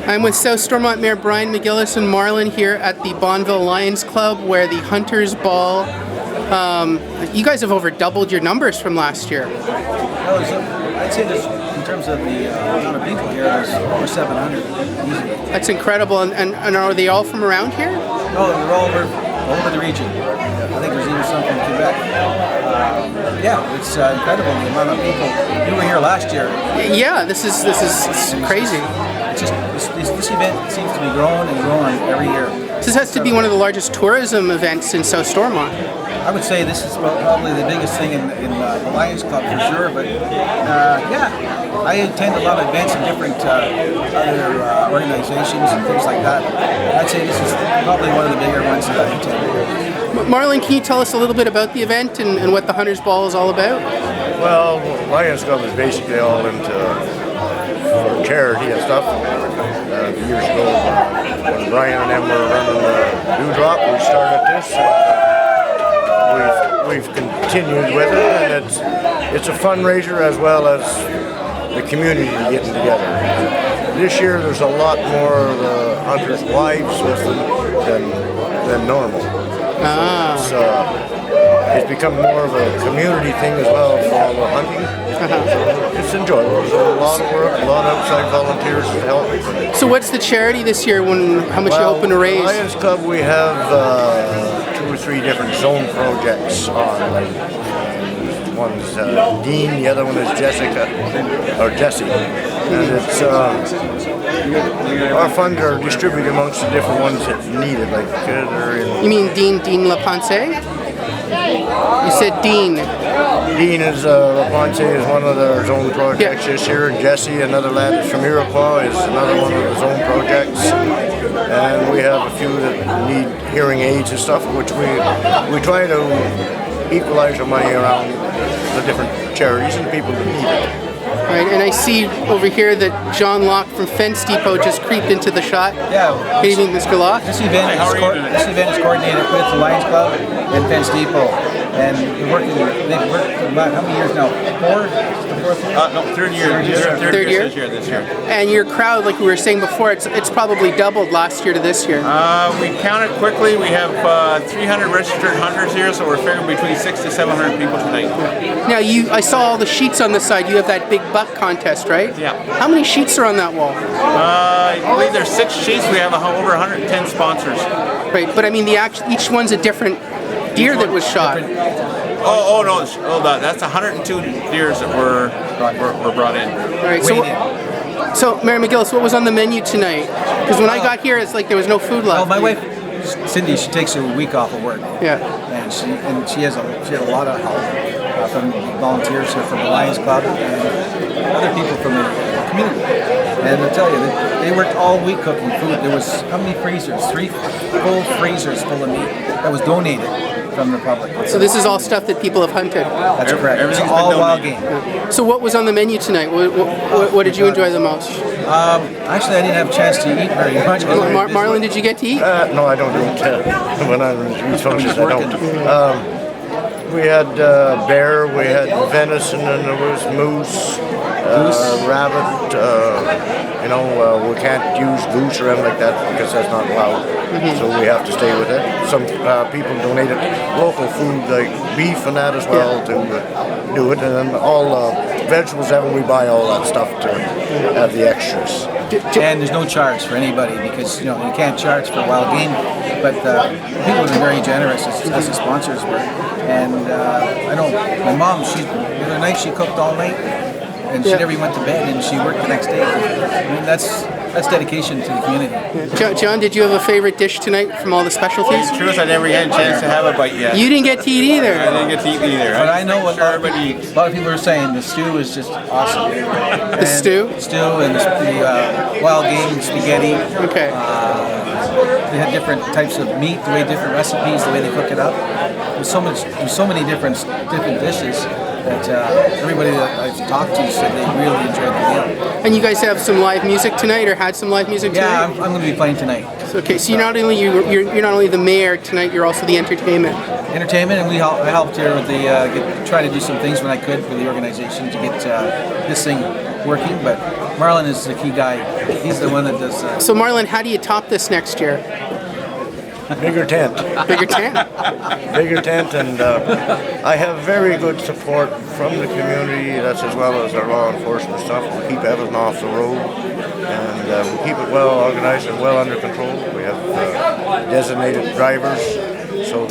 I'm with South Stormont Mayor Bryan, McGillis, and Marlon here at the Bonville Lions Club, where the Hunters Ball. You guys have over doubled your numbers from last year. I'd say there's, in terms of the amount of people here, there's over 700 easily. That's incredible. And are they all from around here? No, they're all over the region. I think there's even some from Quebec. Yeah, it's incredible the amount of people. You were here last year. Yeah, this is crazy. It's just this event seems to be growing and growing every year. This has to be one of the largest tourism events in South Stormont. I would say this is probably the biggest thing in the Lions Club for sure, but yeah, I attend a lot of events in different other organizations and things like that. I'd say this is probably one of the bigger ones that I attend. Marlon, can you tell us a little bit about the event and what the Hunters Ball is all about? Well, Lions Club is basically all into charity and stuff. Years ago, when Bryan and them were running the Dewdrop, we started this. We've continued with it, and it's a fundraiser as well as the community getting together. This year, there's a lot more of the hunters' wives with them than normal. It's become more of a community thing as well for all the hunting. So it's enjoyable. There's a lot of work, a lot of outside volunteers to help. So what's the charity this year? How much you hoping to raise? Lions Club, we have 2 or 3 different zone projects on. One's Dean, the other one is Jesse. And it's our funds are distributed amongst the different ones that need it. Like they're in. You mean Dean LaPonce? You said Dean. Dean is LaPonce is one of their zone projects this year, and Jesse, another lad from Iroquois, is another one of the zone projects. And we have a few that need hearing aids and stuff, which we try to equalize the money around the different charities and people that need it. Right, and I see over here that John Locke from Fence Depot just creeped into the shot. Yeah. Good evening, Mr. Locke. This event is coordinated with the Lions Club and Fence Depot, and they've worked about how many years now? 4? The fourth year? No, third year. Third year? This year. And your crowd, like we were saying before, it's probably doubled last year to this year. We counted quickly. We have 300 registered hunters here, so we're figuring between 600 to 700 people tonight. Now, I saw all the sheets on the side. You have that big buck contest, right? Yeah. How many sheets are on that wall? I believe there's 6 sheets. We have over 110 sponsors. Right, but I mean, each one's a different deer that was shot. Oh no! That's 102 deers that were brought in. All right. So, Mayor McGillis, what was on the menu tonight? Because when I got here, it's like there was no food left. Well, my wife Cindy, she takes a week off of work. Yeah. And she had a lot of help from volunteers here from the Lions Club and other people from the community. And I'll tell you, they worked all week cooking food. There was how many freezers? 3 full freezers full of meat that was donated from the public. So this is all stuff that people have hunted? That's correct. It's all wild game. So what was on the menu tonight? What did you enjoy the most? Actually, I didn't have a chance to eat very much. Marlon, did you get to eat? No, I don't eat. When I'm in these functions, I don't. We had bear, we had venison, and there was moose, rabbit. We can't use goose or anything like that because that's not allowed. So we have to stay with it. Some people donated local food like beef and that as well to do it, and then all vegetables. That we buy all that stuff to have the extras. And there's no charge for anybody because you can't charge for wild game. But people have been very generous as the sponsors were. And I know my mom. The other night she cooked all night, and she never went to bed, and she worked the next day. I mean, that's dedication to the community. Yeah. John, did you have a favorite dish tonight from all the specialties? The truth, I never had a chance to have a bite yet. You didn't get to eat either. I didn't get to eat either. But I know what a lot of people are saying. The stew is just awesome. The stew? Stew and the wild game and spaghetti. Okay. They had different types of meat, different recipes, the way they cook it up. There's so many different dishes that everybody that I've talked to said they really enjoyed the meal. And you guys have some live music tonight, or had some live music tonight? Yeah, I'm going to be playing tonight. Okay, so you're not only the mayor tonight, you're also the entertainment. Entertainment, and I helped here with try to do some things when I could for the organization to get this thing working, but Marlon is the key guy. He's the one that does. So Marlon, how do you top this next year? Bigger tent. Bigger tent? Bigger tent, and I have very good support from the community, that's as well as our law enforcement stuff. We keep everything off the road, and we keep it well organized and well under control. We have designated drivers, so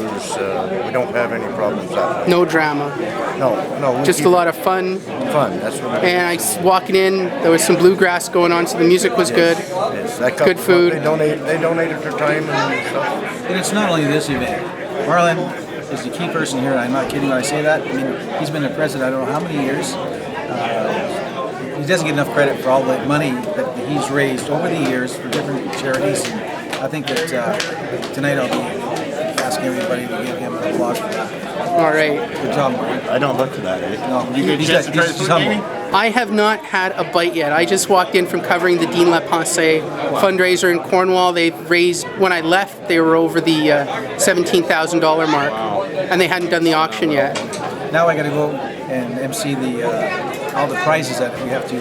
we don't have any problems that way. No drama. No. Just a lot of fun. Fun, that's what we do. And walking in, there was some bluegrass going on, so the music was good. Yes, that Good food. They donated their time and stuff. And it's not only this event. Marlon is the key person here, and I'm not kidding when I say that. I mean, he's been the president I don't know how many years. He doesn't get enough credit for all the money that he's raised over the years for different charities. And I think that tonight I'll be asking everybody to give him an applause for that. All right. Good job, Marlon. I don't look for that, eh? No, You get a chance to try the he's food, humble. Jamie? I have not had a bite yet. I just walked in from covering the Dean LaPensée fundraiser in Cornwall. They've raised, when I left, they were over the $17,000 mark, and they hadn't done the auction yet. Now I got to go and MC all the prizes that we have to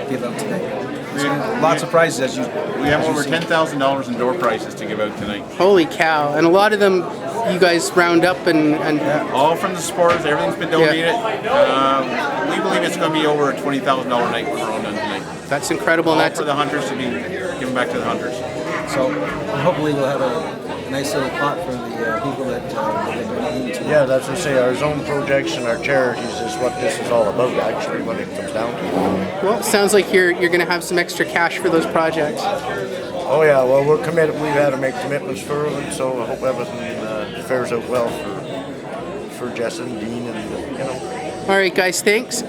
give out today. Lots of prizes as you. We have as you over see. $10,000 in door prizes to give out tonight. Holy cow. And a lot of them you guys round up and All from the supporters, everything's been donated. We believe it's going to be over a $20,000 night when we're all done tonight. that's incredible. And All that's for the hunters to be given back to the hunters. So hopefully we'll have a nice little pot for the people that donate to. Yeah, that's to say, our zone projects and our charities is what this is all about, actually, when it comes down to it. well, it sounds like you're going to have some extra cash for those projects. Oh yeah, well, we're committed. We've had to make commitments for them, so I hope everything fares out well for Jess and Dean, and All right, guys, thanks.